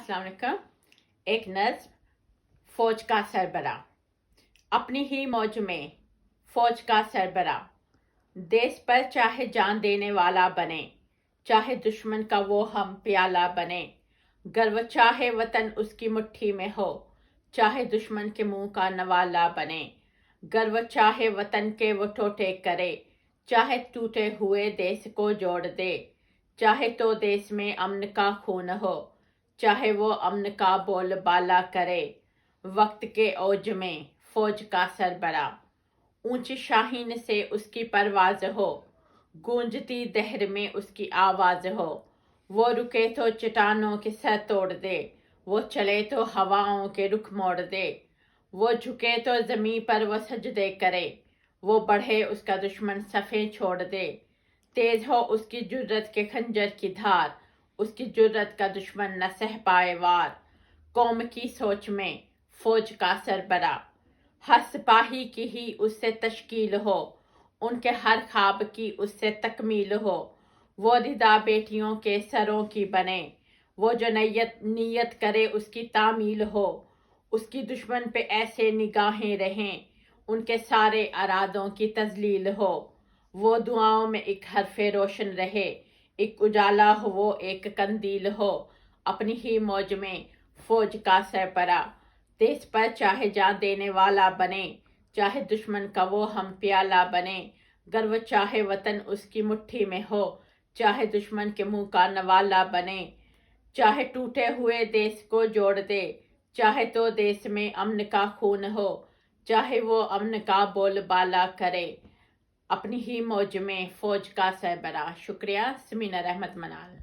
अस्सलाम वालेकुम। एक नज़्म फौज का सरबरा। अपनी ही मौज में फौज का सरबरा, देश पर चाहे जान देने वाला बने, चाहे दुश्मन का वो हम प्याला बने। गर्व चाहे वतन उसकी मुट्ठी में हो, चाहे दुश्मन के मुंह का नवाला बने। गर्व चाहे वतन के वो टोटे करे, चाहे टूटे हुए देश को जोड़ दे। चाहे तो देश में अमन का खून हो, चाहे वो अमन का बोलबाला करे। वक्त के औज में फौज का सरबरा, ऊंची शाहीन से उसकी परवाज हो, गूंजती दहर में उसकी आवाज हो। वो रुके तो चट्टानों के सर तोड़ दे, वो चले तो हवाओं के रुख मोड़ दे। वो झुके तो जमीन पर वो सजदे करे, वो बढ़े उसका दुश्मन सफ़े छोड़ दे। तेज हो उसकी जुर्रत के खंजर की धार, उसकी जुर्रत का दुश्मन न सह पाए वार। कौम की सोच में फौज का सरबरा, हर सिपाही की ही उससे तश्कील हो, उनके हर ख्वाब की उससे तकमील हो। वो रिदा बेटियों के सरों की बने, वो जो नीयत करे उसकी तामील हो। उसकी दुश्मन पे ऐसे निगाहें रहें, उनके सारे अरादों की तजलील हो। वो दुआओं में एक हरफे रोशन रहे, एक उजाला हो वो एक कंदील हो। अपनी ही मौज में फौज का सरबरा, देश पर चाहे जान देने वाला बने, चाहे दुश्मन का वो हम प्याला बने। गर्व चाहे वतन उसकी मुट्ठी में हो, चाहे दुश्मन के मुंह का नवाला बने। चाहे टूटे हुए देश को जोड़ दे, चाहे तो देश में अमन का खून हो, चाहे वो अमन का बोलबाला करे। अपनी ही मौज में फौज का सरबरा। शुक्रिया। समीना रहमत मनाल।